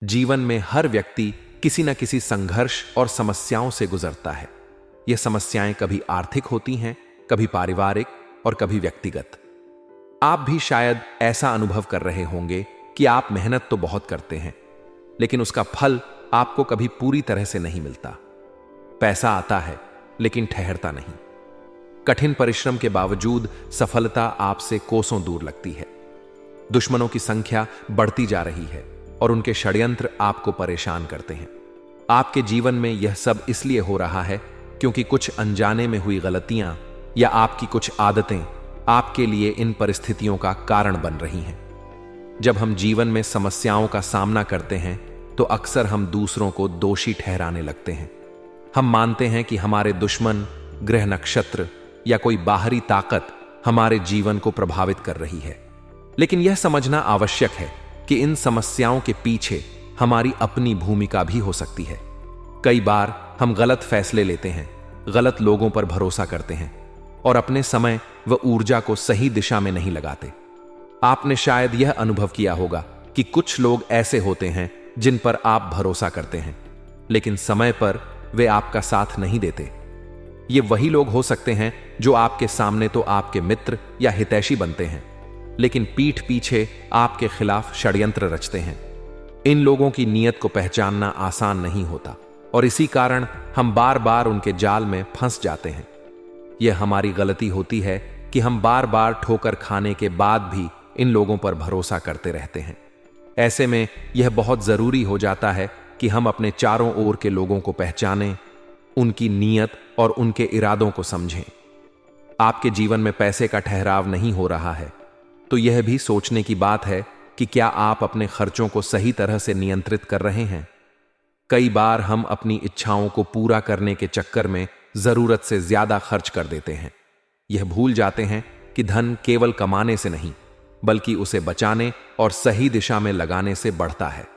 जीवन में हर व्यक्ति किसी न किसी संघर्ष और समस्याओं से गुजरता है। ये समस्याएं कभी आर्थिक होती हैं, कभी पारिवारिक और कभी व्यक्तिगत। आप भी शायद ऐसा अनुभव कर रहे होंगे कि आप मेहनत तो बहुत करते हैं, लेकिन उसका फल आपको कभी पूरी तरह से नहीं मिलता। पैसा आता है, लेकिन ठहरता नहीं। कठिन परिश्रम के बावजूद सफलता आपसे कोसों दूर लगती है। दुश्मनों की संख्या बढ़ती जा रही है और उनके षड्यंत्र आपको परेशान करते हैं। आपके जीवन में यह सब इसलिए हो रहा है क्योंकि कुछ अनजाने में हुई गलतियां या आपकी कुछ आदतें आपके लिए इन परिस्थितियों का कारण बन रही हैं। जब हम जीवन में समस्याओं का सामना करते हैं तो अक्सर हम दूसरों को दोषी ठहराने लगते हैं। हम मानते हैं कि हमारे दुश्मन, ग्रह नक्षत्र या कोई बाहरी ताकत हमारे जीवन को प्रभावित कर रही है। लेकिन यह समझना आवश्यक है कि इन समस्याओं के पीछे हमारी अपनी भूमिका भी हो सकती है। कई बार हम गलत फैसले लेते हैं, गलत लोगों पर भरोसा करते हैं और अपने समय व ऊर्जा को सही दिशा में नहीं लगाते। आपने शायद यह अनुभव किया होगा कि कुछ लोग ऐसे होते हैं जिन पर आप भरोसा करते हैं, लेकिन समय पर वे आपका साथ नहीं देते। ये वही लोग हो सकते हैं जो आपके सामने तो आपके मित्र या हितैषी बनते हैं, लेकिन पीठ पीछे आपके खिलाफ षड्यंत्र रचते हैं। इन लोगों की नीयत को पहचानना आसान नहीं होता और इसी कारण हम बार बार उनके जाल में फंस जाते हैं। यह हमारी गलती होती है कि हम बार बार ठोकर खाने के बाद भी इन लोगों पर भरोसा करते रहते हैं। ऐसे में यह बहुत जरूरी हो जाता है कि हम अपने चारों ओर के लोगों को पहचानें, उनकी नीयत और उनके इरादों को समझें। आपके जीवन में पैसे का ठहराव नहीं हो रहा है तो यह भी सोचने की बात है कि क्या आप अपने खर्चों को सही तरह से नियंत्रित कर रहे हैं। कई बार हम अपनी इच्छाओं को पूरा करने के चक्कर में जरूरत से ज्यादा खर्च कर देते हैं। यह भूल जाते हैं कि धन केवल कमाने से नहीं, बल्कि उसे बचाने और सही दिशा में लगाने से बढ़ता है।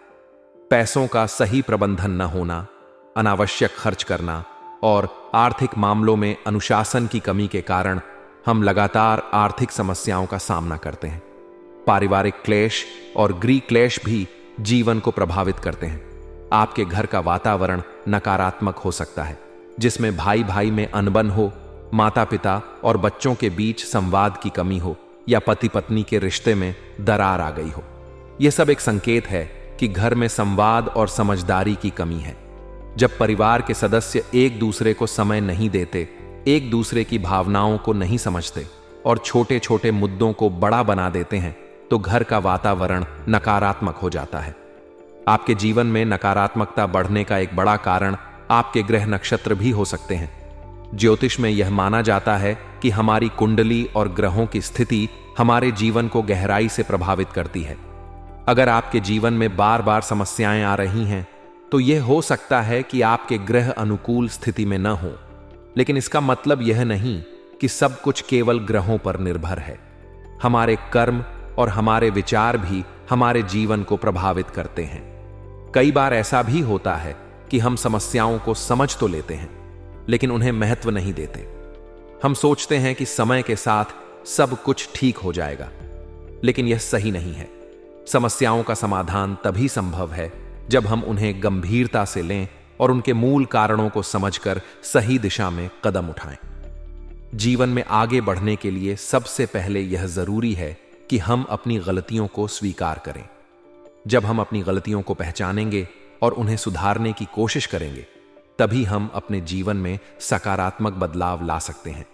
पैसों का सही प्रबंधन न होना, अनावश्यक खर्च करना और आर्थिक मामलों में अनुशासन की कमी के कारण हम लगातार आर्थिक समस्याओं का सामना करते हैं। पारिवारिक क्लेश और गृह क्लेश भी जीवन को प्रभावित करते हैं। आपके घर का वातावरण नकारात्मक हो सकता है, जिसमें भाई भाई में अनबन हो, माता पिता और बच्चों के बीच संवाद की कमी हो या पति पत्नी के रिश्ते में दरार आ गई हो। यह सब एक संकेत है कि घर में संवाद और समझदारी की कमी है। जब परिवार के सदस्य एक दूसरे को समय नहीं देते, एक दूसरे की भावनाओं को नहीं समझते और छोटे छोटे मुद्दों को बड़ा बना देते हैं, तो घर का वातावरण नकारात्मक हो जाता है। आपके जीवन में नकारात्मकता बढ़ने का एक बड़ा कारण आपके ग्रह नक्षत्र भी हो सकते हैं। ज्योतिष में यह माना जाता है कि हमारी कुंडली और ग्रहों की स्थिति हमारे जीवन को गहराई से प्रभावित करती है। अगर आपके जीवन में बार बार समस्याएं आ रही हैं, तो यह हो सकता है कि आपके ग्रह अनुकूल स्थिति में न हो। लेकिन इसका मतलब यह नहीं कि सब कुछ केवल ग्रहों पर निर्भर है। हमारे कर्म और हमारे विचार भी हमारे जीवन को प्रभावित करते हैं। कई बार ऐसा भी होता है कि हम समस्याओं को समझ तो लेते हैं, लेकिन उन्हें महत्व नहीं देते। हम सोचते हैं कि समय के साथ सब कुछ ठीक हो जाएगा, लेकिन यह सही नहीं है। समस्याओं का समाधान तभी संभव है जब हम उन्हें गंभीरता से लें और उनके मूल कारणों को समझकर सही दिशा में कदम उठाएं। जीवन में आगे बढ़ने के लिए सबसे पहले यह जरूरी है कि हम अपनी गलतियों को स्वीकार करें। जब हम अपनी गलतियों को पहचानेंगे और उन्हें सुधारने की कोशिश करेंगे, तभी हम अपने जीवन में सकारात्मक बदलाव ला सकते हैं।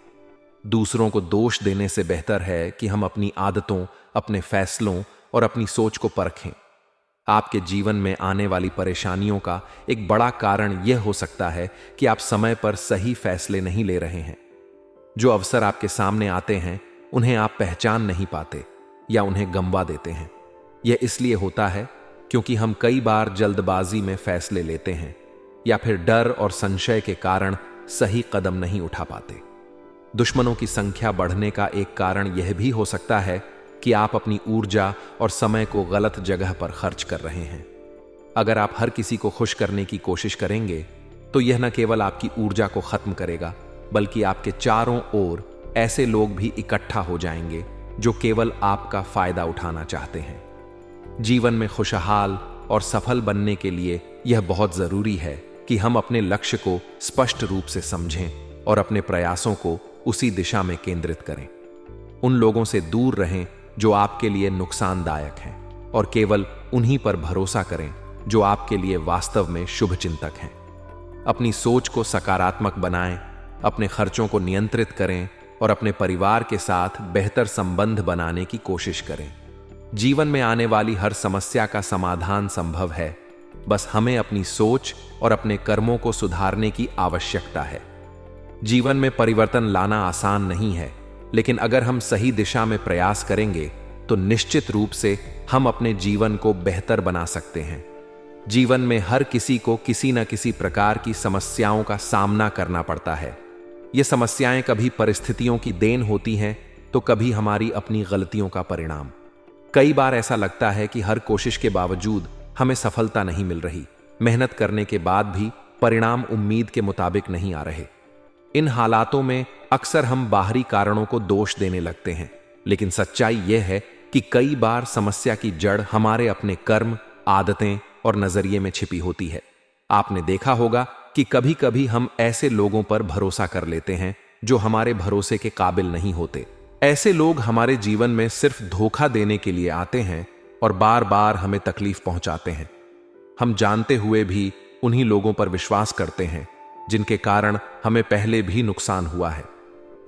दूसरों को दोष देने से बेहतर है कि हम अपनी आदतों, अपने फैसलों और अपनी सोच को परखें। आपके जीवन में आने वाली परेशानियों का एक बड़ा कारण यह हो सकता है कि आप समय पर सही फैसले नहीं ले रहे हैं। जो अवसर आपके सामने आते हैं, उन्हें आप पहचान नहीं पाते या उन्हें गंवा देते हैं। यह इसलिए होता है क्योंकि हम कई बार जल्दबाजी में फैसले लेते हैं या फिर डर और संशय के कारण सही कदम नहीं उठा पाते। दुश्मनों की संख्या बढ़ने का एक कारण यह भी हो सकता है कि आप अपनी ऊर्जा और समय को गलत जगह पर खर्च कर रहे हैं। अगर आप हर किसी को खुश करने की कोशिश करेंगे, तो यह न केवल आपकी ऊर्जा को खत्म करेगा, बल्कि आपके चारों ओर ऐसे लोग भी इकट्ठा हो जाएंगे जो केवल आपका फायदा उठाना चाहते हैं। जीवन में खुशहाल, और सफल बनने के लिए यह बहुत जरूरी है कि हम अपने लक्ष्य को स्पष्ट रूप से समझें और अपने प्रयासों को उसी दिशा में केंद्रित करें। उन लोगों से दूर रहें जो आपके लिए नुकसानदायक हैं और केवल उन्हीं पर भरोसा करें जो आपके लिए वास्तव में शुभचिंतक हैं। अपनी सोच को सकारात्मक बनाएं, अपने खर्चों को नियंत्रित करें और अपने परिवार के साथ बेहतर संबंध बनाने की कोशिश करें। जीवन में आने वाली हर समस्या का समाधान संभव है, बस हमें अपनी सोच और अपने कर्मों को सुधारने की आवश्यकता है। जीवन में परिवर्तन लाना आसान नहीं है, लेकिन अगर हम सही दिशा में प्रयास करेंगे तो निश्चित रूप से हम अपने जीवन को बेहतर बना सकते हैं। जीवन में हर किसी को किसी न किसी प्रकार की समस्याओं का सामना करना पड़ता है। ये समस्याएं कभी परिस्थितियों की देन होती हैं तो कभी हमारी अपनी गलतियों का परिणाम। कई बार ऐसा लगता है कि हर कोशिश के बावजूद हमें सफलता नहीं मिल रही, मेहनत करने के बाद भी परिणाम उम्मीद के मुताबिक नहीं आ रहे। इन हालातों में अक्सर हम बाहरी कारणों को दोष देने लगते हैं, लेकिन सच्चाई यह है कि कई बार समस्या की जड़ हमारे अपने कर्म, आदतें और नजरिए में छिपी होती है। आपने देखा होगा कि कभी कभी हम ऐसे लोगों पर भरोसा कर लेते हैं जो हमारे भरोसे के काबिल नहीं होते। ऐसे लोग हमारे जीवन में सिर्फ धोखा देने के लिए आते हैं और बार बार हमें तकलीफ पहुंचाते हैं। हम जानते हुए भी उन्हीं लोगों पर विश्वास करते हैं जिनके कारण हमें पहले भी नुकसान हुआ है।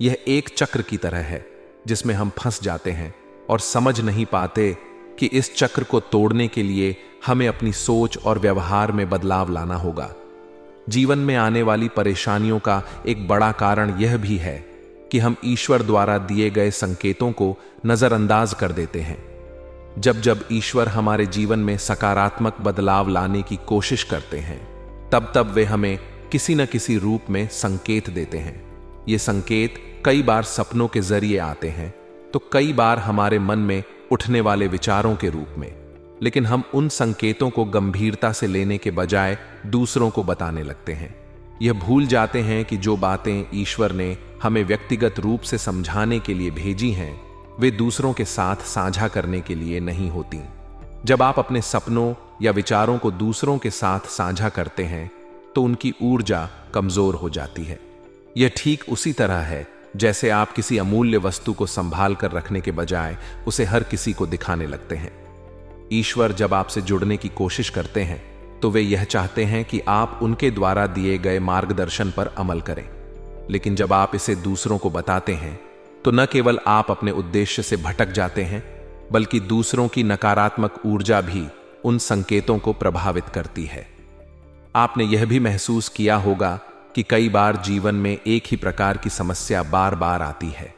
यह एक चक्र की तरह है जिसमें हम फंस जाते हैं और समझ नहीं पाते कि इस चक्र को तोड़ने के लिए हमें अपनी सोच और व्यवहार में बदलाव लाना होगा। जीवन में आने वाली परेशानियों का एक बड़ा कारण यह भी है कि हम ईश्वर द्वारा दिए गए संकेतों को नजरअंदाज कर देते हैं। जब जब ईश्वर हमारे जीवन में सकारात्मक बदलाव लाने की कोशिश करते हैं, तब तब वे हमें किसी न किसी रूप में संकेत देते हैं। ये संकेत कई बार सपनों के जरिए आते हैं, तो कई बार हमारे मन में उठने वाले विचारों के रूप में। लेकिन हम उन संकेतों को गंभीरता से लेने के बजाय दूसरों को बताने लगते हैं। यह भूल जाते हैं कि जो बातें ईश्वर ने हमें व्यक्तिगत रूप से समझाने के लिए भेजी हैं, वे दूसरों के साथ साझा करने के लिए नहीं होती। जब आप अपने सपनों या विचारों को दूसरों के साथ साझा करते हैं तो उनकी ऊर्जा कमजोर हो जाती है। यह ठीक उसी तरह है जैसे आप किसी अमूल्य वस्तु को संभाल कर रखने के बजाय उसे हर किसी को दिखाने लगते हैं। ईश्वर जब आपसे जुड़ने की कोशिश करते हैं तो वे यह चाहते हैं कि आप उनके द्वारा दिए गए मार्गदर्शन पर अमल करें। लेकिन जब आप इसे दूसरों को बताते हैं तो न केवल आप अपने उद्देश्य से भटक जाते हैं, बल्कि दूसरों की नकारात्मक ऊर्जा भी उन संकेतों को प्रभावित करती है। आपने यह भी महसूस किया होगा कि कई बार जीवन में एक ही प्रकार की समस्या बार बार आती है।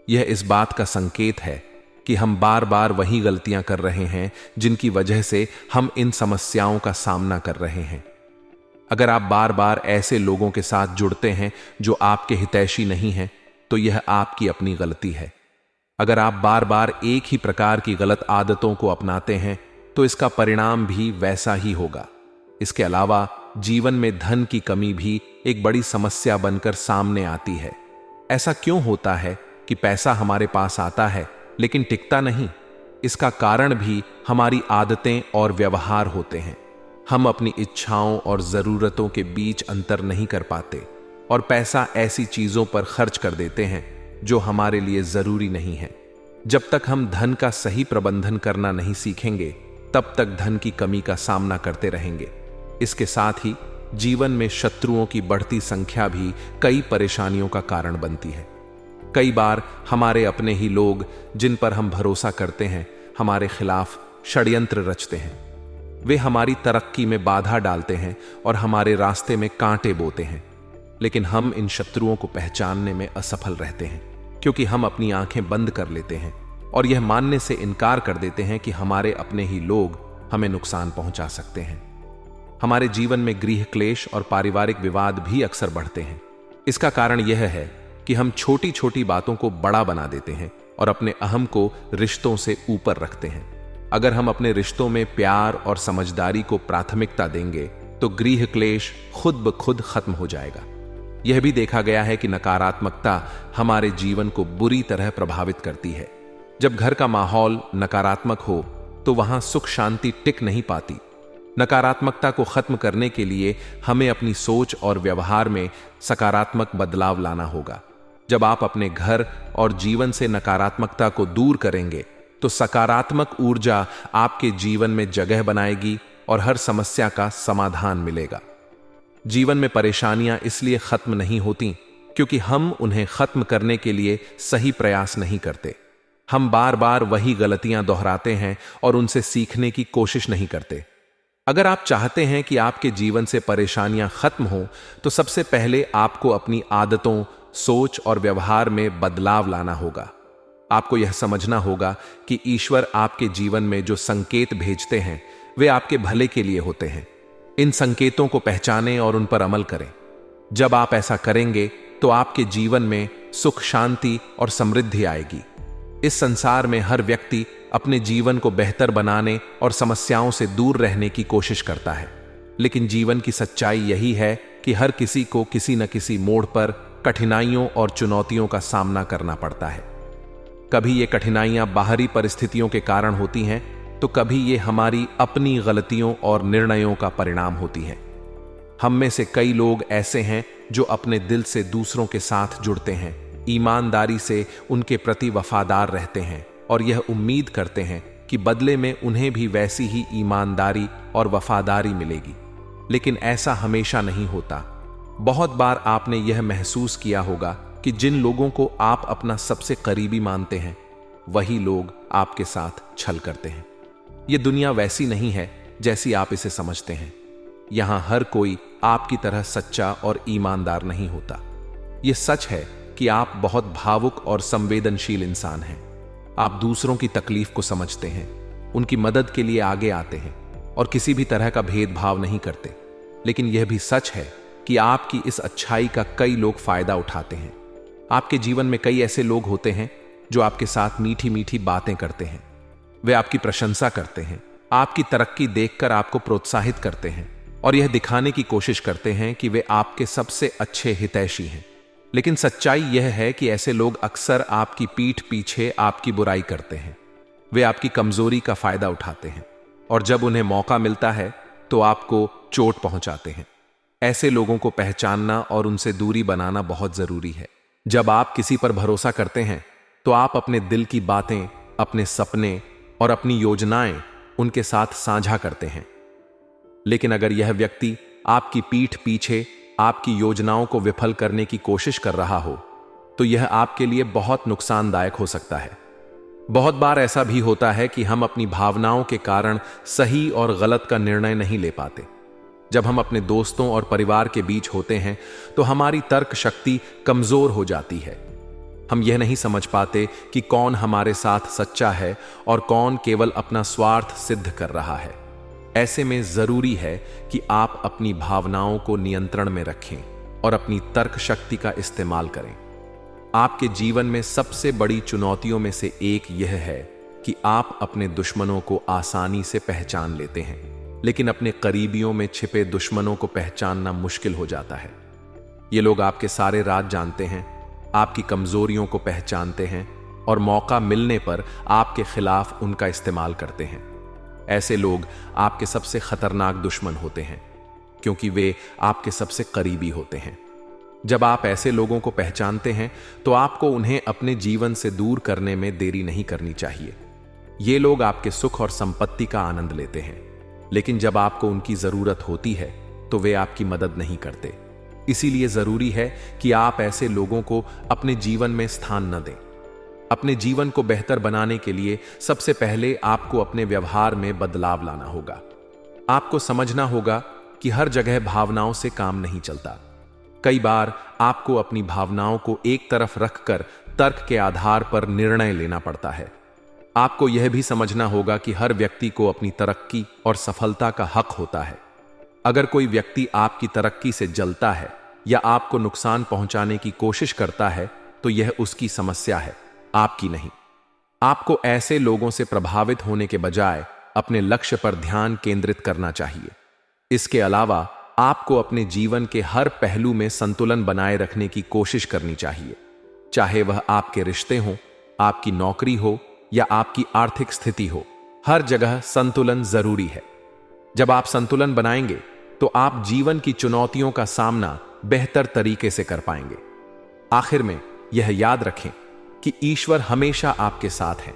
यह इस बात का संकेत है कि हम बार बार वही गलतियां कर रहे हैं जिनकी वजह से हम इन समस्याओं का सामना कर रहे हैं। अगर आप बार बार ऐसे लोगों के साथ जुड़ते हैं जो आपके हितैषी नहीं हैं, तो यह आपकी अपनी गलती है। अगर आप बार बार एक ही प्रकार की गलत आदतों को अपनाते हैं तो इसका परिणाम भी वैसा ही होगा। इसके अलावा जीवन में धन की कमी भी एक बड़ी समस्या बनकर सामने आती है। ऐसा क्यों होता है कि पैसा हमारे पास आता है लेकिन टिकता नहीं? इसका कारण भी हमारी आदतें और व्यवहार होते हैं। हम अपनी इच्छाओं और जरूरतों के बीच अंतर नहीं कर पाते और पैसा ऐसी चीजों पर खर्च कर देते हैं जो हमारे लिए जरूरी नहीं है। जब तक हम धन का सही प्रबंधन करना नहीं सीखेंगे, तब तक धन की कमी का सामना करते रहेंगे। इसके साथ ही जीवन में शत्रुओं की बढ़ती संख्या भी कई परेशानियों का कारण बनती है। कई बार हमारे अपने ही लोग जिन पर हम भरोसा करते हैं, हमारे खिलाफ षड्यंत्र रचते हैं। वे हमारी तरक्की में बाधा डालते हैं और हमारे रास्ते में कांटे बोते हैं। लेकिन हम इन शत्रुओं को पहचानने में असफल रहते हैं, क्योंकि हम अपनी आंखें बंद कर लेते हैं और यह मानने से इनकार कर देते हैं कि हमारे अपने ही लोग हमें नुकसान पहुंचा सकते हैं। हमारे जीवन में गृह क्लेश और पारिवारिक विवाद भी अक्सर बढ़ते हैं। इसका कारण यह है कि हम छोटी छोटी बातों को बड़ा बना देते हैं और अपने अहम को रिश्तों से ऊपर रखते हैं। अगर हम अपने रिश्तों में प्यार और समझदारी को प्राथमिकता देंगे तो गृह क्लेश खुद ब खुद खत्म हो जाएगा। यह भी देखा गया है कि नकारात्मकता हमारे जीवन को बुरी तरह प्रभावित करती है। जब घर का माहौल नकारात्मक हो तो वहां सुख शांति टिक नहीं पाती। नकारात्मकता को खत्म करने के लिए हमें अपनी सोच और व्यवहार में सकारात्मक बदलाव लाना होगा। जब आप अपने घर और जीवन से नकारात्मकता को दूर करेंगे तो सकारात्मक ऊर्जा आपके जीवन में जगह बनाएगी और हर समस्या का समाधान मिलेगा। जीवन में परेशानियां इसलिए खत्म नहीं होती क्योंकि हम उन्हें खत्म करने के लिए सही प्रयास नहीं करते। हम बार बार वही गलतियां दोहराते हैं और उनसे सीखने की कोशिश नहीं करते। अगर आप चाहते हैं कि आपके जीवन से परेशानियां खत्म हो तो सबसे पहले आपको अपनी आदतों, सोच और व्यवहार में बदलाव लाना होगा। आपको यह समझना होगा कि ईश्वर आपके जीवन में जो संकेत भेजते हैं वे आपके भले के लिए होते हैं। इन संकेतों को पहचानें और उन पर अमल करें। जब आप ऐसा करेंगे तो आपके जीवन में सुख, शांति और समृद्धि आएगी। इस संसार में हर व्यक्ति अपने जीवन को बेहतर बनाने और समस्याओं से दूर रहने की कोशिश करता है, लेकिन जीवन की सच्चाई यही है कि हर किसी को किसी न किसी मोड़ पर कठिनाइयों और चुनौतियों का सामना करना पड़ता है। कभी ये कठिनाइयां बाहरी परिस्थितियों के कारण होती हैं तो कभी ये हमारी अपनी गलतियों और निर्णयों का परिणाम होती हैं। हम में से कई लोग ऐसे हैं जो अपने दिल से दूसरों के साथ जुड़ते हैं, ईमानदारी से उनके प्रति वफादार रहते हैं और यह उम्मीद करते हैं कि बदले में उन्हें भी वैसी ही ईमानदारी और वफादारी मिलेगी। लेकिन ऐसा हमेशा नहीं होता। बहुत बार आपने यह महसूस किया होगा कि जिन लोगों को आप अपना सबसे करीबी मानते हैं वही लोग आपके साथ छल करते हैं। यह दुनिया वैसी नहीं है जैसी आप इसे समझते हैं। यहां हर कोई आपकी तरह सच्चा और ईमानदार नहीं होता। यह सच है कि आप बहुत भावुक और संवेदनशील इंसान हैं। आप दूसरों की तकलीफ को समझते हैं, उनकी मदद के लिए आगे आते हैं और किसी भी तरह का भेदभाव नहीं करते। लेकिन यह भी सच है कि आपकी इस अच्छाई का कई लोग फायदा उठाते हैं। आपके जीवन में कई ऐसे लोग होते हैं जो आपके साथ मीठी मीठी बातें करते हैं। वे आपकी प्रशंसा करते हैं, आपकी तरक्की देखकर आपको प्रोत्साहित करते हैं और यह दिखाने की कोशिश करते हैं कि वे आपके सबसे अच्छे हितैषी हैं। लेकिन सच्चाई यह है कि ऐसे लोग अक्सर आपकी पीठ पीछे आपकी बुराई करते हैं। वे आपकी कमजोरी का फायदा उठाते हैं और जब उन्हें मौका मिलता है तो आपको चोट पहुंचाते हैं। ऐसे लोगों को पहचानना और उनसे दूरी बनाना बहुत जरूरी है। जब आप किसी पर भरोसा करते हैं तो आप अपने दिल की बातें, अपने सपने और अपनी योजनाएं उनके साथ साझा करते हैं। लेकिन अगर यह व्यक्ति आपकी पीठ पीछे आपकी योजनाओं को विफल करने की कोशिश कर रहा हो तो यह आपके लिए बहुत नुकसानदायक हो सकता है। बहुत बार ऐसा भी होता है कि हम अपनी भावनाओं के कारण सही और गलत का निर्णय नहीं ले पाते। जब हम अपने दोस्तों और परिवार के बीच होते हैं तो हमारी तर्क शक्ति कमजोर हो जाती है। हम यह नहीं समझ पाते कि कौन हमारे साथ सच्चा है और कौन केवल अपना स्वार्थ सिद्ध कर रहा है। ऐसे में जरूरी है कि आप अपनी भावनाओं को नियंत्रण में रखें और अपनी तर्क शक्ति का इस्तेमाल करें। आपके जीवन में सबसे बड़ी चुनौतियों में से एक यह है कि आप अपने दुश्मनों को आसानी से पहचान लेते हैं, लेकिन अपने करीबियों में छिपे दुश्मनों को पहचानना मुश्किल हो जाता है। ये लोग आपके सारे राज जानते हैं, आपकी कमजोरियों को पहचानते हैं और मौका मिलने पर आपके खिलाफ उनका इस्तेमाल करते हैं। ऐसे लोग आपके सबसे खतरनाक दुश्मन होते हैं क्योंकि वे आपके सबसे करीबी होते हैं। जब आप ऐसे लोगों को पहचानते हैं तो आपको उन्हें अपने जीवन से दूर करने में देरी नहीं करनी चाहिए। ये लोग आपके सुख और संपत्ति का आनंद लेते हैं, लेकिन जब आपको उनकी जरूरत होती है तो वे आपकी मदद नहीं करते। इसीलिए जरूरी है कि आप ऐसे लोगों को अपने जीवन में स्थान न दें। अपने जीवन को बेहतर बनाने के लिए सबसे पहले आपको अपने व्यवहार में बदलाव लाना होगा। आपको समझना होगा कि हर जगह भावनाओं से काम नहीं चलता। कई बार आपको अपनी भावनाओं को एक तरफ रखकर तर्क के आधार पर निर्णय लेना पड़ता है। आपको यह भी समझना होगा कि हर व्यक्ति को अपनी तरक्की और सफलता का हक होता है। अगर कोई व्यक्ति आपकी तरक्की से जलता है या आपको नुकसान पहुंचाने की कोशिश करता है तो यह उसकी समस्या है, आपकी नहीं। आपको ऐसे लोगों से प्रभावित होने के बजाय अपने लक्ष्य पर ध्यान केंद्रित करना चाहिए। इसके अलावा आपको अपने जीवन के हर पहलू में संतुलन बनाए रखने की कोशिश करनी चाहिए, चाहे वह आपके रिश्ते हों, आपकी नौकरी हो या आपकी आर्थिक स्थिति हो। हर जगह संतुलन जरूरी है। जब आप संतुलन बनाएंगे तो आप जीवन की चुनौतियों का सामना बेहतर तरीके से कर पाएंगे। आखिर में यह याद रखें कि ईश्वर हमेशा आपके साथ है।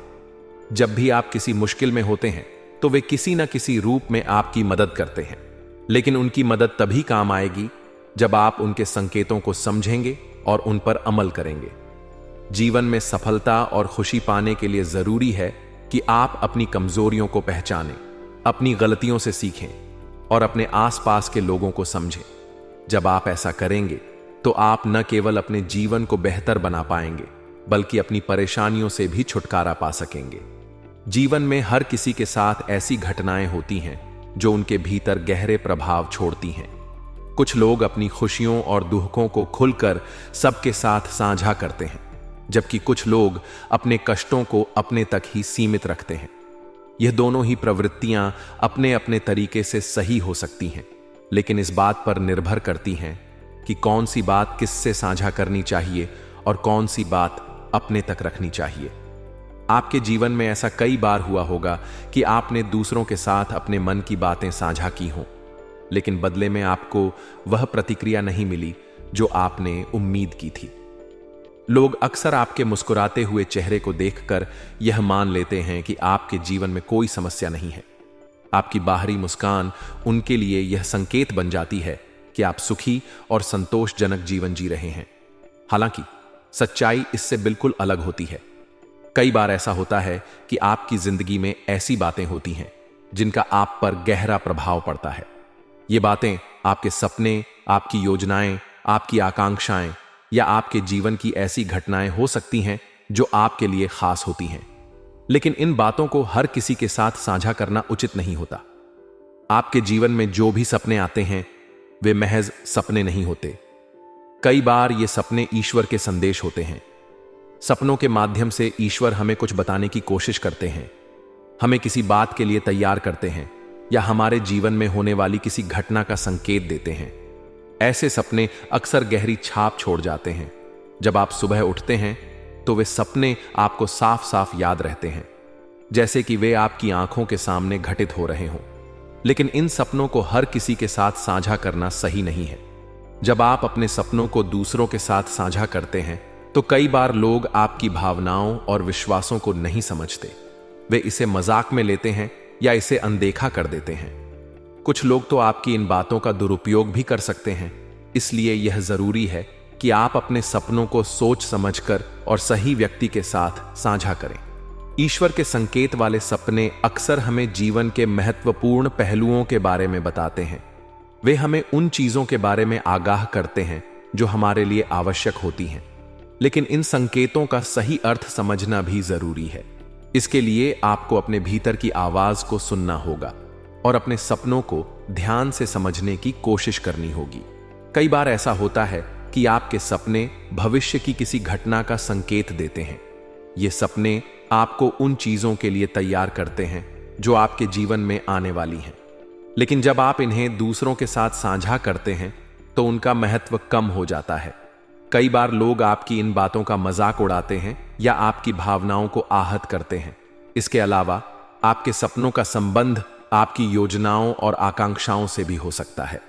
जब भी आप किसी मुश्किल में होते हैं तो वे किसी न किसी रूप में आपकी मदद करते हैं, लेकिन उनकी मदद तभी काम आएगी जब आप उनके संकेतों को समझेंगे और उन पर अमल करेंगे। जीवन में सफलता और खुशी पाने के लिए जरूरी है कि आप अपनी कमजोरियों को पहचानें, अपनी गलतियों से सीखें और अपने आसपास के लोगों को समझें। जब आप ऐसा करेंगे तो आप न केवल अपने जीवन को बेहतर बना पाएंगे, बल्कि अपनी परेशानियों से भी छुटकारा पा सकेंगे। जीवन में हर किसी के साथ ऐसी घटनाएं होती हैं जो उनके भीतर गहरे प्रभाव छोड़ती हैं। कुछ लोग अपनी खुशियों और दुखों को खुलकर सबके साथ साझा करते हैं, जबकि कुछ लोग अपने कष्टों को अपने तक ही सीमित रखते हैं। यह दोनों ही प्रवृत्तियां अपने अपने तरीके से सही हो सकती हैं, लेकिन इस बात पर निर्भर करती हैं कि कौन सी बात किससे साझा करनी चाहिए और कौन सी बात अपने तक रखनी चाहिए। आपके जीवन में ऐसा कई बार हुआ होगा कि आपने दूसरों के साथ अपने मन की बातें साझा की हों, लेकिन बदले में आपको वह प्रतिक्रिया नहीं मिली जो आपने उम्मीद की थी। लोग अक्सर आपके मुस्कुराते हुए चेहरे को देखकर यह मान लेते हैं कि आपके जीवन में कोई समस्या नहीं है। आपकी बाहरी मुस्कान उनके लिए यह संकेत बन जाती है कि आप सुखी और संतोषजनक जीवन जी रहे हैं। हालांकि सच्चाई इससे बिल्कुल अलग होती है। कई बार ऐसा होता है कि आपकी जिंदगी में ऐसी बातें होती हैं जिनका आप पर गहरा प्रभाव पड़ता है। ये बातें आपके सपने, आपकी योजनाएं, आपकी आकांक्षाएं या आपके जीवन की ऐसी घटनाएं हो सकती हैं जो आपके लिए खास होती हैं। लेकिन इन बातों को हर किसी के साथ साझा करना उचित नहीं होता। आपके जीवन में जो भी सपने आते हैं वे महज सपने नहीं होते। कई बार ये सपने ईश्वर के संदेश होते हैं। सपनों के माध्यम से ईश्वर हमें कुछ बताने की कोशिश करते हैं, हमें किसी बात के लिए तैयार करते हैं या हमारे जीवन में होने वाली किसी घटना का संकेत देते हैं। ऐसे सपने अक्सर गहरी छाप छोड़ जाते हैं। जब आप सुबह उठते हैं तो वे सपने आपको साफ साफ याद रहते हैं, जैसे कि वे आपकी आंखों के सामने घटित हो रहे हों। लेकिन इन सपनों को हर किसी के साथ साझा करना सही नहीं है। जब आप अपने सपनों को दूसरों के साथ साझा करते हैं तो कई बार लोग आपकी भावनाओं और विश्वासों को नहीं समझते। वे इसे मजाक में लेते हैं या इसे अनदेखा कर देते हैं। कुछ लोग तो आपकी इन बातों का दुरुपयोग भी कर सकते हैं। इसलिए यह जरूरी है कि आप अपने सपनों को सोच समझकर और सही व्यक्ति के साथ साझा करें। ईश्वर के संकेत वाले सपने अक्सर हमें जीवन के महत्वपूर्ण पहलुओं के बारे में बताते हैं। वे हमें उन चीजों के बारे में आगाह करते हैं जो हमारे लिए आवश्यक होती हैं। लेकिन इन संकेतों का सही अर्थ समझना भी जरूरी है। इसके लिए आपको अपने भीतर की आवाज को सुनना होगा और अपने सपनों को ध्यान से समझने की कोशिश करनी होगी। कई बार ऐसा होता है कि आपके सपने भविष्य की किसी घटना का संकेत देते हैं। ये सपने आपको उन चीजों के लिए तैयार करते हैं जो आपके जीवन में आने वाली हैं। लेकिन जब आप इन्हें दूसरों के साथ साझा करते हैं तो उनका महत्व कम हो जाता है। कई बार लोग आपकी इन बातों का मजाक उड़ाते हैं या आपकी भावनाओं को आहत करते हैं। इसके अलावा आपके सपनों का संबंध आपकी योजनाओं और आकांक्षाओं से भी हो सकता है।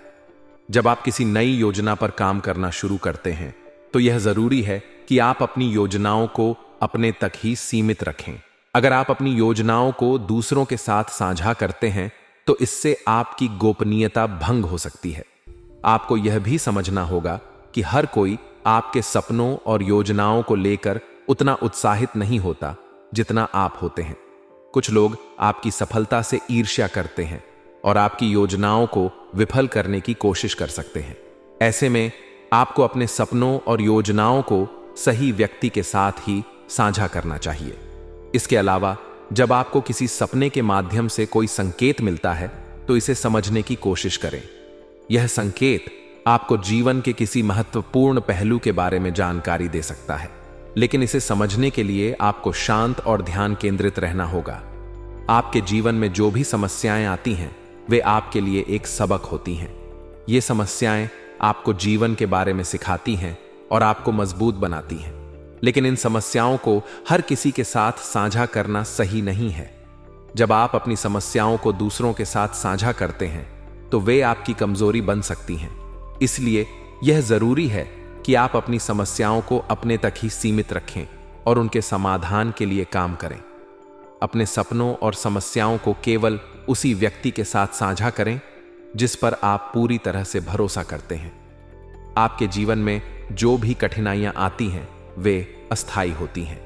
जब आप किसी नई योजना पर काम करना शुरू करते हैं तो यह जरूरी है कि आप अपनी योजनाओं को अपने तक ही सीमित रखें। अगर आप अपनी योजनाओं को दूसरों के साथ साझा करते हैं तो इससे आपकी गोपनीयता भंग हो सकती है। आपको यह भी समझना होगा कि हर कोई आपके सपनों और योजनाओं को लेकर उतना उत्साहित नहीं होता जितना आप होते हैं। कुछ लोग आपकी सफलता से ईर्ष्या करते हैं और आपकी योजनाओं को विफल करने की कोशिश कर सकते हैं। ऐसे में आपको अपने सपनों और योजनाओं को सही व्यक्ति के साथ ही साझा करना चाहिए। इसके अलावा जब आपको किसी सपने के माध्यम से कोई संकेत मिलता है तो इसे समझने की कोशिश करें। यह संकेत आपको जीवन के किसी महत्वपूर्ण पहलू के बारे में जानकारी दे सकता है, लेकिन इसे समझने के लिए आपको शांत और ध्यान केंद्रित रहना होगा। आपके जीवन में जो भी समस्याएं आती हैं वे आपके लिए एक सबक होती हैं। ये समस्याएं आपको जीवन के बारे में सिखाती हैं और आपको मजबूत बनाती हैं। लेकिन इन समस्याओं को हर किसी के साथ साझा करना सही नहीं है। जब आप अपनी समस्याओं को दूसरों के साथ साझा करते हैं तो वे आपकी कमजोरी बन सकती हैं। इसलिए यह जरूरी है कि आप अपनी समस्याओं को अपने तक ही सीमित रखें और उनके समाधान के लिए काम करें। अपने सपनों और समस्याओं को केवल उसी व्यक्ति के साथ साझा करें जिस पर आप पूरी तरह से भरोसा करते हैं। आपके जीवन में जो भी कठिनाइयां आती हैं वे अस्थायी होती हैं।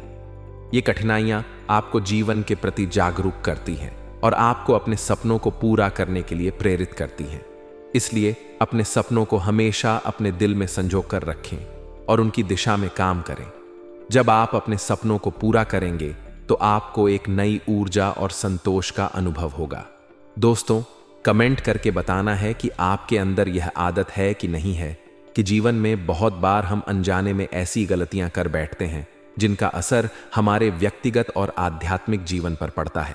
ये कठिनाइयां आपको जीवन के प्रति जागरूक करती हैं और आपको अपने सपनों को पूरा करने के लिए प्रेरित करती हैं। इसलिए अपने सपनों को हमेशा अपने दिल में संजो कर रखें और उनकी दिशा में काम करें। जब आप अपने सपनों को पूरा करेंगे तो आपको एक नई ऊर्जा और संतोष का अनुभव होगा। दोस्तों, कमेंट करके बताना है कि आपके अंदर यह आदत है कि नहीं है कि जीवन में बहुत बार हम अनजाने में ऐसी गलतियां कर बैठते हैं जिनका असर हमारे व्यक्तिगत और आध्यात्मिक जीवन पर पड़ता है।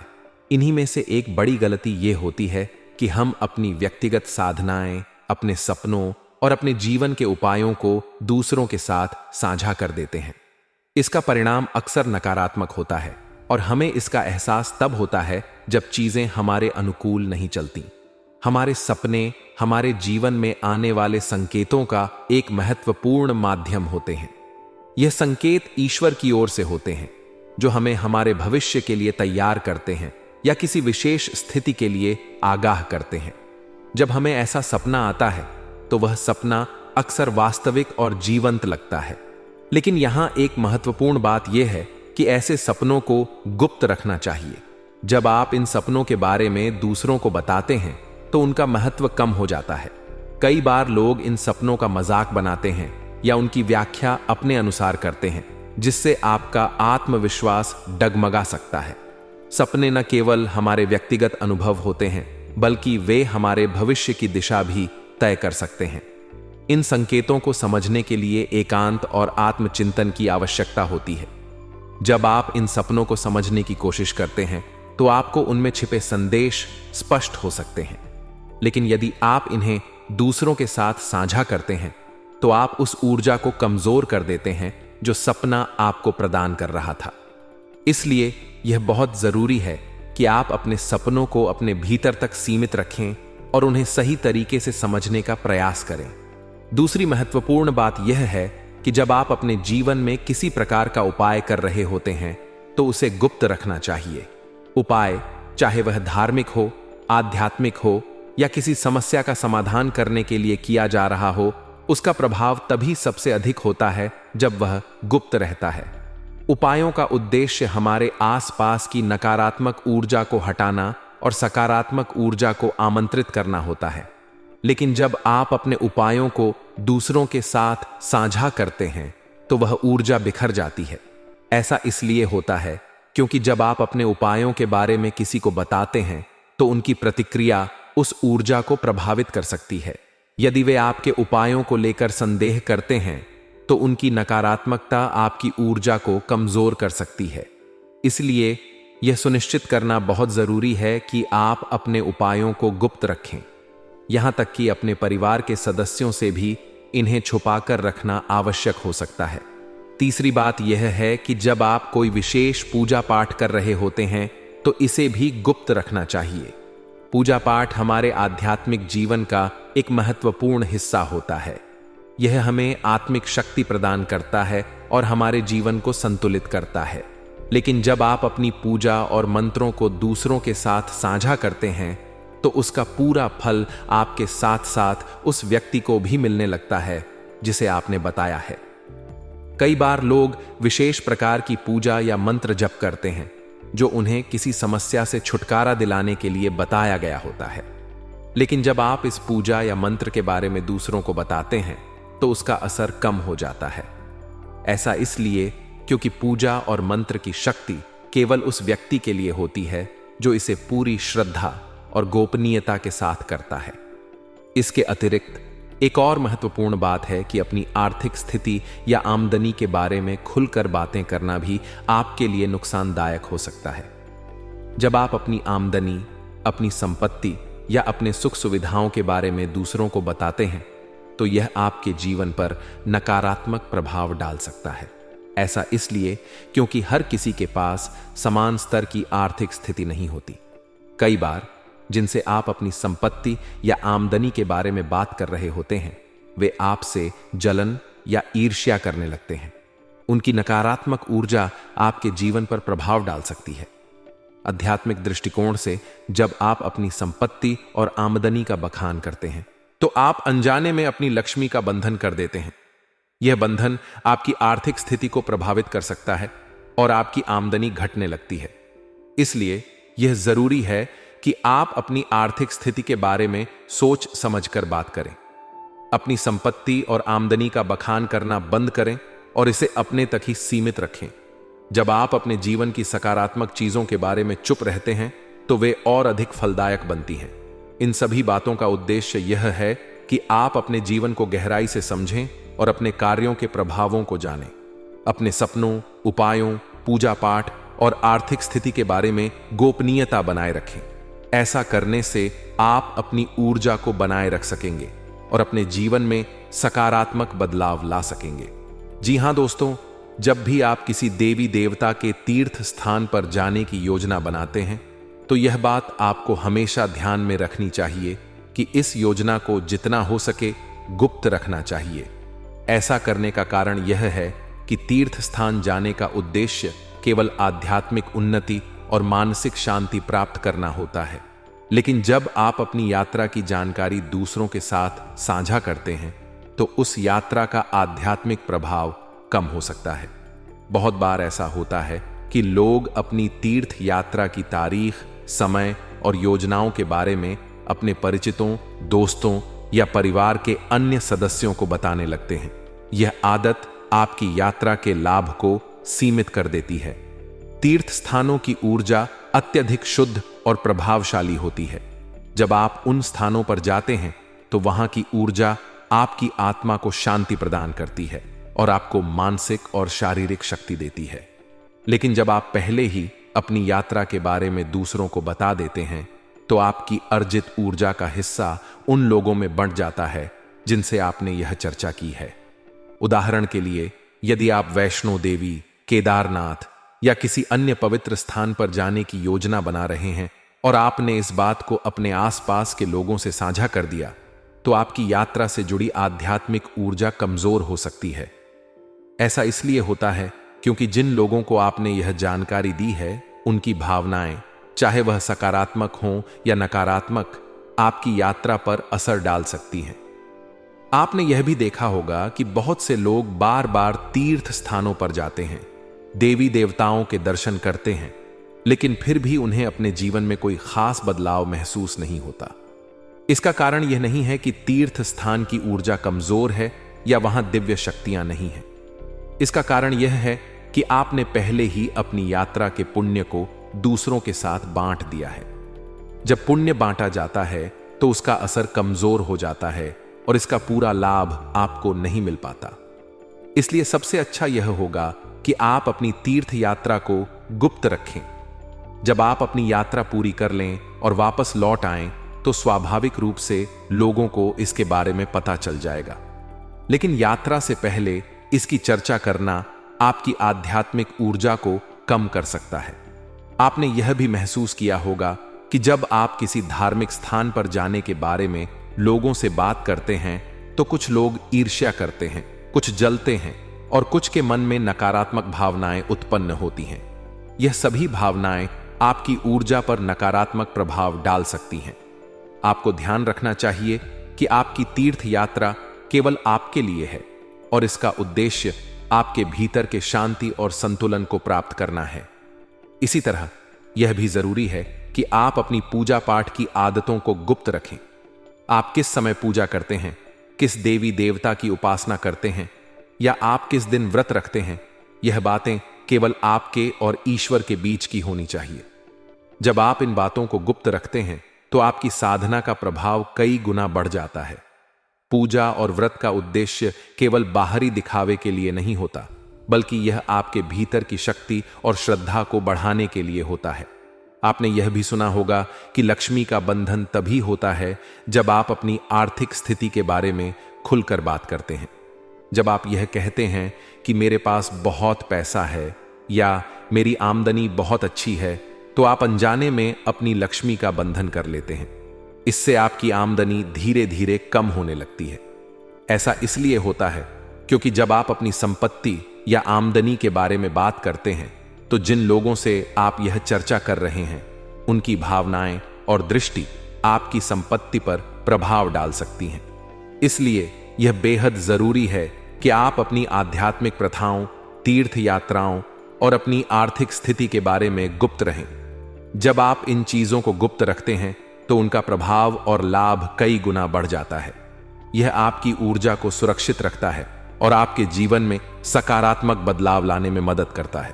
इन्हीं में से एक बड़ी गलती यह होती है कि हम अपनी व्यक्तिगत साधनाएं, अपने सपनों और अपने जीवन के उपायों को दूसरों के साथ साझा कर देते हैं। इसका परिणाम अक्सर नकारात्मक होता है और हमें इसका एहसास तब होता है जब चीजें हमारे अनुकूल नहीं चलती। हमारे सपने हमारे जीवन में आने वाले संकेतों का एक महत्वपूर्ण माध्यम होते हैं। यह संकेत ईश्वर की ओर से होते हैं जो हमें हमारे भविष्य के लिए तैयार करते हैं या किसी विशेष स्थिति के लिए आगाह करते हैं। जब हमें ऐसा सपना आता है तो वह सपना अक्सर वास्तविक और जीवंत लगता है। लेकिन यहां एक महत्वपूर्ण बात यह है कि ऐसे सपनों को गुप्त रखना चाहिए। जब आप इन सपनों के बारे में दूसरों को बताते हैं तो उनका महत्व कम हो जाता है। कई बार लोग इन सपनों का मजाक बनाते हैं या उनकी व्याख्या अपने अनुसार करते हैं, जिससे आपका आत्मविश्वास डगमगा सकता है। सपने न केवल हमारे व्यक्तिगत अनुभव होते हैं बल्कि वे हमारे भविष्य की दिशा भी तय कर सकते हैं। इन संकेतों को समझने के लिए एकांत और आत्मचिंतन की आवश्यकता होती है। जब आप इन सपनों को समझने की कोशिश करते हैं तो आपको उनमें छिपे संदेश स्पष्ट हो सकते हैं। लेकिन यदि आप इन्हें दूसरों के साथ साझा करते हैं तो आप उस ऊर्जा को कमजोर कर देते हैं जो सपना आपको प्रदान कर रहा था। इसलिए यह बहुत जरूरी है कि आप अपने सपनों को अपने भीतर तक सीमित रखें और उन्हें सही तरीके से समझने का प्रयास करें। दूसरी महत्वपूर्ण बात यह है कि जब आप अपने जीवन में किसी प्रकार का उपाय कर रहे होते हैं तो उसे गुप्त रखना चाहिए। उपाय, चाहे वह धार्मिक हो, आध्यात्मिक हो या किसी समस्या का समाधान करने के लिए किया जा रहा हो, उसका प्रभाव तभी सबसे अधिक होता है जब वह गुप्त रहता है। उपायों का उद्देश्य हमारे आसपास की नकारात्मक ऊर्जा को हटाना और सकारात्मक ऊर्जा को आमंत्रित करना होता है। लेकिन जब आप अपने उपायों को दूसरों के साथ साझा करते हैं तो वह ऊर्जा बिखर जाती है। ऐसा इसलिए होता है क्योंकि जब आप अपने उपायों के बारे में किसी को बताते हैं तो उनकी प्रतिक्रिया उस ऊर्जा को प्रभावित कर सकती है। यदि वे आपके उपायों को लेकर संदेह करते हैं तो उनकी नकारात्मकता आपकी ऊर्जा को कमजोर कर सकती है। इसलिए यह सुनिश्चित करना बहुत जरूरी है कि आप अपने उपायों को गुप्त रखें। यहां तक कि अपने परिवार के सदस्यों से भी इन्हें छुपाकर रखना आवश्यक हो सकता है। तीसरी बात यह है कि जब आप कोई विशेष पूजा पाठ कर रहे होते हैं तो इसे भी गुप्त रखना चाहिए। पूजा पाठ हमारे आध्यात्मिक जीवन का एक महत्वपूर्ण हिस्सा होता है। यह हमें आत्मिक शक्ति प्रदान करता है और हमारे जीवन को संतुलित करता है। लेकिन जब आप अपनी पूजा और मंत्रों को दूसरों के साथ साझा करते हैं तो उसका पूरा फल आपके साथ साथ उस व्यक्ति को भी मिलने लगता है जिसे आपने बताया है। कई बार लोग विशेष प्रकार की पूजा या मंत्र जप करते हैं जो उन्हें किसी समस्या से छुटकारा दिलाने के लिए बताया गया होता है। लेकिन जब आप इस पूजा या मंत्र के बारे में दूसरों को बताते हैं तो उसका असर कम हो जाता है। ऐसा इसलिए क्योंकि पूजा और मंत्र की शक्ति केवल उस व्यक्ति के लिए होती है जो इसे पूरी श्रद्धा और गोपनीयता के साथ करता है। इसके अतिरिक्त एक और महत्वपूर्ण बात है कि अपनी आर्थिक स्थिति या आमदनी के बारे में खुलकर बातें करना भी आपके लिए नुकसानदायक हो सकता है। जब आप अपनी आमदनी, अपनी संपत्ति या अपने सुख सुविधाओं के बारे में दूसरों को बताते हैं तो यह आपके जीवन पर नकारात्मक प्रभाव डाल सकता है। ऐसा इसलिए क्योंकि हर किसी के पास समान स्तर की आर्थिक स्थिति नहीं होती। कई बार जिनसे आप अपनी संपत्ति या आमदनी के बारे में बात कर रहे होते हैं, वे आपसे जलन या ईर्ष्या करने लगते हैं। उनकी नकारात्मक ऊर्जा आपके जीवन पर प्रभाव डाल सकती है। आध्यात्मिक दृष्टिकोण से जब आप अपनी संपत्ति और आमदनी का बखान करते हैं, तो आप अनजाने में अपनी लक्ष्मी का बंधन कर देते हैं। यह बंधन आपकी आर्थिक स्थिति को प्रभावित कर सकता है और आपकी आमदनी घटने लगती है। इसलिए यह जरूरी है कि आप अपनी आर्थिक स्थिति के बारे में सोच समझकर बात करें। अपनी संपत्ति और आमदनी का बखान करना बंद करें और इसे अपने तक ही सीमित रखें। जब आप अपने जीवन की सकारात्मक चीजों के बारे में चुप रहते हैं, तो वे और अधिक फलदायक बनती हैं। इन सभी बातों का उद्देश्य यह है कि आप अपने जीवन को गहराई से समझें और अपने कार्यों के प्रभावों को जानें। अपने सपनों, उपायों, पूजा पाठ और आर्थिक स्थिति के बारे में गोपनीयता बनाए रखें। ऐसा करने से आप अपनी ऊर्जा को बनाए रख सकेंगे और अपने जीवन में सकारात्मक बदलाव ला सकेंगे। जी हां दोस्तों, जब भी आप किसी देवी देवता के तीर्थ स्थान पर जाने की योजना बनाते हैं, तो यह बात आपको हमेशा ध्यान में रखनी चाहिए कि इस योजना को जितना हो सके गुप्त रखना चाहिए। ऐसा करने का कारण यह है कि तीर्थ स्थान जाने का उद्देश्य केवल आध्यात्मिक उन्नति और मानसिक शांति प्राप्त करना होता है। लेकिन जब आप अपनी यात्रा की जानकारी दूसरों के साथ साझा करते हैं, तो उस यात्रा का आध्यात्मिक प्रभाव कम हो सकता है। बहुत बार ऐसा होता है कि लोग अपनी तीर्थ यात्रा की तारीख, समय और योजनाओं के बारे में अपने परिचितों, दोस्तों या परिवार के अन्य सदस्यों को बताने लगते हैं। यह आदत आपकी यात्रा के लाभ को सीमित कर देती है। तीर्थ स्थानों की ऊर्जा अत्यधिक शुद्ध और प्रभावशाली होती है। जब आप उन स्थानों पर जाते हैं, तो वहां की ऊर्जा आपकी आत्मा को शांति प्रदान करती है और आपको मानसिक और शारीरिक शक्ति देती है। लेकिन जब आप पहले ही अपनी यात्रा के बारे में दूसरों को बता देते हैं, तो आपकी अर्जित ऊर्जा का हिस्सा उन लोगों में बंट जाता है जिनसे आपने यह चर्चा की है। उदाहरण के लिए, यदि आप वैष्णो देवी, केदारनाथ या किसी अन्य पवित्र स्थान पर जाने की योजना बना रहे हैं और आपने इस बात को अपने आसपास के लोगों से साझा कर दिया, तो आपकी यात्रा से जुड़ी आध्यात्मिक ऊर्जा कमजोर हो सकती है। ऐसा इसलिए होता है क्योंकि जिन लोगों को आपने यह जानकारी दी है, उनकी भावनाएं, चाहे वह सकारात्मक हों या नकारात्मक, आपकी यात्रा पर असर डाल सकती हैं। आपने यह भी देखा होगा कि बहुत से लोग बार बार तीर्थ स्थानों पर जाते हैं, देवी देवताओं के दर्शन करते हैं, लेकिन फिर भी उन्हें अपने जीवन में कोई खास बदलाव महसूस नहीं होता। इसका कारण यह नहीं है कि तीर्थ स्थान की ऊर्जा कमजोर है या वहां दिव्य शक्तियां नहीं हैं। इसका कारण यह है कि आपने पहले ही अपनी यात्रा के पुण्य को दूसरों के साथ बांट दिया है। जब पुण्य बांटा जाता है, तो उसका असर कमजोर हो जाता है और इसका पूरा लाभ आपको नहीं मिल पाता। इसलिए सबसे अच्छा यह होगा कि आप अपनी तीर्थ यात्रा को गुप्त रखें। जब आप अपनी यात्रा पूरी कर लें और वापस लौट आएं, तो स्वाभाविक रूप से लोगों को इसके बारे में पता चल जाएगा। लेकिन यात्रा से पहले इसकी चर्चा करना आपकी आध्यात्मिक ऊर्जा को कम कर सकता है। आपने यह भी महसूस किया होगा कि जब आप किसी धार्मिक स्थान पर जाने के बारे में लोगों से बात करते हैं, तो कुछ लोग ईर्ष्या करते हैं, कुछ जलते हैं और कुछ के मन में नकारात्मक भावनाएं उत्पन्न होती हैं। यह सभी भावनाएं आपकी ऊर्जा पर नकारात्मक प्रभाव डाल सकती हैं। आपको ध्यान रखना चाहिए कि आपकी तीर्थ यात्रा केवल आपके लिए है और इसका उद्देश्य आपके भीतर के शांति और संतुलन को प्राप्त करना है। इसी तरह यह भी जरूरी है कि आप अपनी पूजा पाठ की आदतों को गुप्त रखें। आप किस समय पूजा करते हैं, किस देवी देवता की उपासना करते हैं या आप किस दिन व्रत रखते हैं, यह बातें केवल आपके और ईश्वर के बीच की होनी चाहिए। जब आप इन बातों को गुप्त रखते हैं, तो आपकी साधना का प्रभाव कई गुना बढ़ जाता है। पूजा और व्रत का उद्देश्य केवल बाहरी दिखावे के लिए नहीं होता, बल्कि यह आपके भीतर की शक्ति और श्रद्धा को बढ़ाने के लिए होता है। आपने यह भी सुना होगा कि लक्ष्मी का बंधन तभी होता है जब आप अपनी आर्थिक स्थिति के बारे में खुलकर बात करते हैं। जब आप यह कहते हैं कि मेरे पास बहुत पैसा है या मेरी आमदनी बहुत अच्छी है, तो आप अनजाने में अपनी लक्ष्मी का बंधन कर लेते हैं। इससे आपकी आमदनी धीरे धीरे कम होने लगती है। ऐसा इसलिए होता है क्योंकि जब आप अपनी संपत्ति या आमदनी के बारे में बात करते हैं तो जिन लोगों से आप यह चर्चा कर रहे हैं उनकी भावनाएं और दृष्टि आपकी संपत्ति पर प्रभाव डाल सकती हैं। इसलिए यह बेहद जरूरी है कि आप अपनी आध्यात्मिक प्रथाओं, तीर्थ यात्राओं और अपनी आर्थिक स्थिति के बारे में गुप्त रहें। जब आप इन चीजों को गुप्त रखते हैं तो उनका प्रभाव और लाभ कई गुना बढ़ जाता है। यह आपकी ऊर्जा को सुरक्षित रखता है और आपके जीवन में सकारात्मक बदलाव लाने में मदद करता है।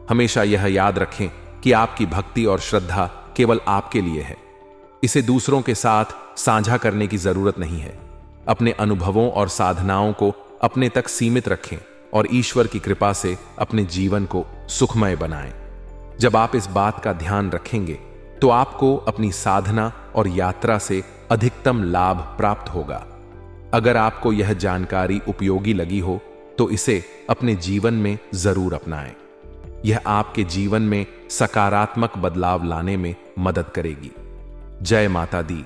हमेशा यह याद रखें कि आपकी भक्ति और श्रद्धा केवल आपके लिए है। इसे दूसरों के साथ साझा करने की जरूरत नहीं है। अपने अनुभवों और साधनाओं को अपने तक सीमित रखें और ईश्वर की कृपा से अपने जीवन को सुखमय बनाएं। जब आप इस बात का ध्यान रखेंगे तो आपको अपनी साधना और यात्रा से अधिकतम लाभ प्राप्त होगा। अगर आपको यह जानकारी उपयोगी लगी हो तो इसे अपने जीवन में जरूर अपनाएं। यह आपके जीवन में सकारात्मक बदलाव लाने में मदद करेगी। जय माता दी।